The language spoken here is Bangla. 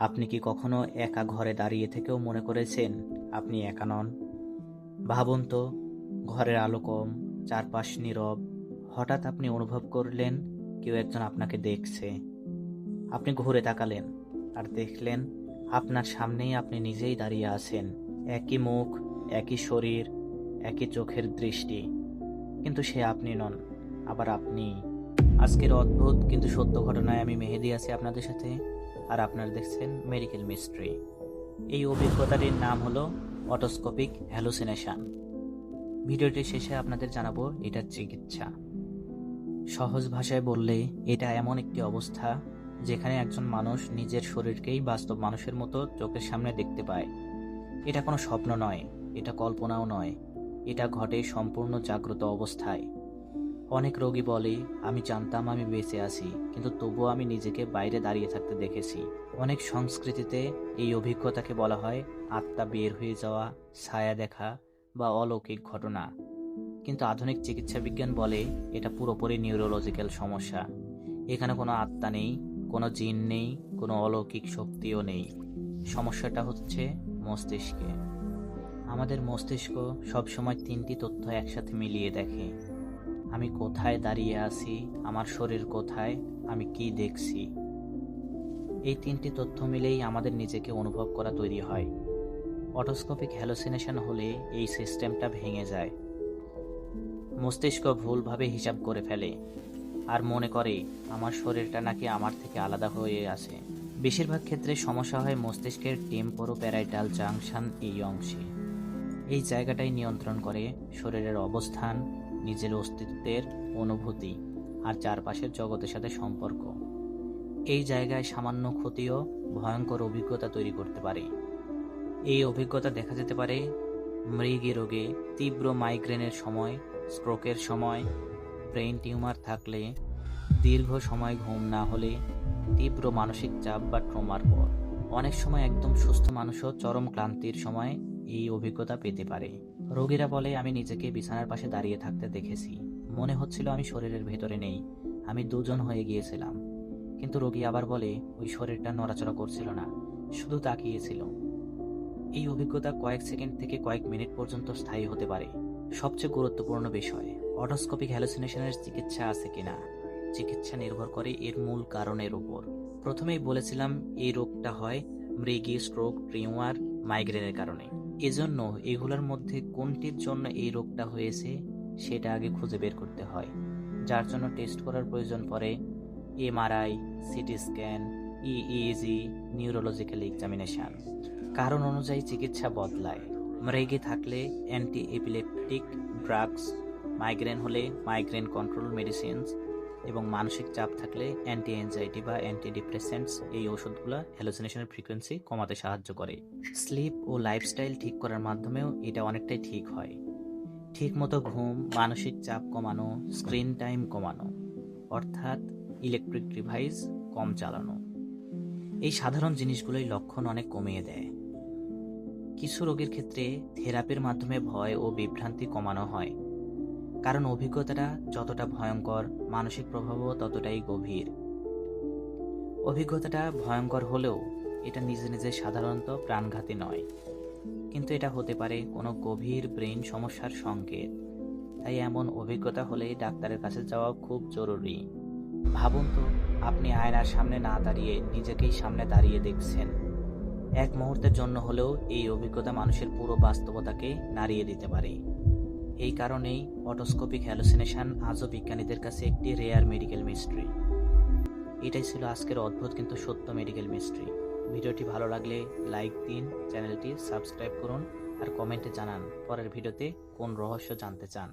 আপনি কি কখনো একা ঘরে দাঁড়িয়ে থেকেও মনে করেছেন আপনি একা নন? ভাবুন তো, ঘরের আলো কম, চারপাশ নীরব, হঠাৎ আপনি অনুভব করলেন কেউ একজন আপনাকে দেখছে। আপনি ঘুরে তাকালেন আর দেখলেন আপনার সামনেই আপনি নিজেই দাঁড়িয়ে আছেন। একই মুখ, একই শরীর, একই চোখের দৃষ্টি, কিন্তু সে আপনি নন, আবার আপনিই। আজকের অদ্ভুত কিন্তু সত্য ঘটনায় আমি মেহেদী আছি আপনাদের সাথে, আর আপনারা দেখছেন মেডিকেল মিস্ট্রি। এই অভিজ্ঞতাটির নাম হলো অটোস্কোপিক হ্যালুসিনেশন। ভিডিওটির শেষে আপনাদের জানাবো এটার চিকিৎসা। সহজ ভাষায় বললে এটা এমন একটি অবস্থা যেখানে একজন মানুষ নিজের শরীরকেই বাস্তব মানুষের মতো চোখের সামনে দেখতে পায়। এটা কোনো স্বপ্ন নয়, এটা কল্পনাও নয়, এটা ঘটে সম্পূর্ণ জাগ্রত অবস্থায়। অনেক রোগী বলে, আমি জানতাম আমি বেঁচে আছি, কিন্তু তবুও আমি নিজেকে বাইরে দাঁড়িয়ে থাকতে দেখেছি। অনেক সংস্কৃতিতে এই অভিজ্ঞতাকে বলা হয় আত্মা বের হয়ে যাওয়া, ছায়া দেখা বা অলৌকিক ঘটনা। কিন্তু আধুনিক চিকিৎসা বিজ্ঞান বলে এটা পুরোপুরি নিউরোলজিক্যাল সমস্যা। এখানে কোনো আত্মা নেই, কোনো জিন নেই, কোনো অলৌকিক শক্তিও নেই। সমস্যাটা হচ্ছে মস্তিষ্কে। আমাদের মস্তিষ্ক সবসময় তিনটি তথ্য একসাথে মিলিয়ে দেখে: আমি কোথায় দাঁড়িয়ে আছি, আমার শরীর কোথায়, আমি কি দেখছি। এই তিনটি তথ্য মিলেই আমাদের নিজেকে অনুভব করা তৈরি হয়। অটোস্কোপিক হ্যালুসিনেশন হলে এই সিস্টেমটা ভেঙে যায়। মস্তিষ্ক ভুলভাবে হিসাব করে ফেলে আর মনে করে আমার শরীরটা নাকি আমার থেকে আলাদা হয়ে আছে। বেশিরভাগ ক্ষেত্রে সমস্যা হয় মস্তিষ্কের টেম্পোরোপ্যারাইটাল জাংশন এই অংশে। এই জায়গাটাই নিয়ন্ত্রণ করে শরীরের অবস্থান, নিজের অস্তিত্বের অনুভূতি আর চারপাশের জগতের সাথে সম্পর্ক। এই জায়গায় সামান্য ক্ষতিও ভয়ঙ্কর অভিজ্ঞতা তৈরি করতে পারে। এই অভিজ্ঞতা দেখা যেতে পারে মৃগী রোগে, তীব্র মাইগ্রেনের সময়, স্ট্রোকের সময়, ব্রেইন টিউমার থাকলে, দীর্ঘ সময় ঘুম না হলে, তীব্র মানসিক চাপ বা ট্রমার পর। অনেক সময় একদম সুস্থ মানুষও চরম ক্লান্তির সময় এই অভিজ্ঞতা পেতে পারে। রোগীরা বলে, আমি নিজেকে বিছানার পাশে দাঁড়িয়ে থাকতে দেখেছি, মনে হচ্ছিল আমি শরীরের ভেতরে নেই, আমি দুজন হয়ে গিয়েছিলাম। কিন্তু রোগী আবার বলে ওই শরীরটা নড়াচড়া করছিল না, শুধু তাকিয়েছিল। এই অভিজ্ঞতা কয়েক সেকেন্ড থেকে কয়েক মিনিট পর্যন্ত স্থায়ী হতে পারে। সবচেয়ে গুরুত্বপূর্ণ বিষয়, অটোস্কোপিক হ্যালুসিনেশনের চিকিৎসা আছে কিনা। চিকিৎসা নির্ভর করে এর মূল কারণের উপর। প্রথমেই বলেছিলাম এই রোগটা হয় মৃগী, স্ট্রোক, টিউমার, মাইগ্রেনের কারণে। এজন্য এগুলোর মধ্যে কোনটির জন্য এই রোগটা হয়েছে সেটা আগে খুঁজে বের করতে হয়, যার জন্য টেস্ট করার প্রয়োজন পড়ে MRI, CT scan, EEG, neurological examination. কারণ অনুযায়ী চিকিৎসা বদলায়। মৃগী থাকলে অ্যান্টি এপিলেপটিক ড্রাগস, মাইগ্রেন হলে মাইগ্রেন কন্ট্রোল মেডিসিনস, এবং মানসিক চাপ থাকলে অ্যান্টি অ্যাংজাইটি বা অ্যান্টি ডিপ্রেসেন্টস। এই ওষুধগুলো হ্যালুসিনেশনের ফ্রিকোয়েন্সি কমাতে সাহায্য করে। স্লিপ ও লাইফস্টাইল ঠিক করার মাধ্যমেও এটা অনেকটাই ঠিক হয়। ঠিকমতো ঘুম, মানসিক চাপ কমানো, স্ক্রিন টাইম কমানো, অর্থাৎ ইলেকট্রিক ডিভাইস কম চালানো, এই সাধারণ জিনিসগুলোই লক্ষণ অনেক কমিয়ে দেয়। কিছু রোগীর ক্ষেত্রে থেরাপির মাধ্যমে ভয় ও বিভ্রান্তি কমানো হয়, কারণ অভিজ্ঞতাটা যতটা ভয়ঙ্কর, মানসিক প্রভাবও ততটাই গভীর। অভিজ্ঞতাটা ভয়ঙ্কর হলেও এটা নিজে নিজে সাধারণত প্রাণঘাতী নয়, কিন্তু এটা হতে পারে কোনো গভীর ব্রেইন সমস্যার সংকেত। তাই এমন অভিজ্ঞতা হলে ডাক্তারের কাছে যাওয়া খুব জরুরি। ভাবুন তো, আপনি আয়নার সামনে না দাঁড়িয়ে নিজেকেই সামনে দাঁড়িয়ে দেখছেন। এক মুহূর্তের জন্য হলেও এই অভিজ্ঞতা মানুষের পুরো বাস্তবতাকে নাড়িয়ে দিতে পারে। এই কারণেই অটোস্কোপিক হ্যালুসিনেশন আজও বিজ্ঞানীদের কাছে একটি রেয়ার মেডিকেল মিস্ট্রি। এটাই ছিল আজকের অদ্ভুত কিন্তু সত্য মেডিকেল মিস্ট্রি। ভিডিওটি ভালো লাগলে লাইক দিন, চ্যানেলটি সাবস্ক্রাইব করুন আর কমেন্টে জানান পরের ভিডিওতে কোন রহস্য জানতে চান।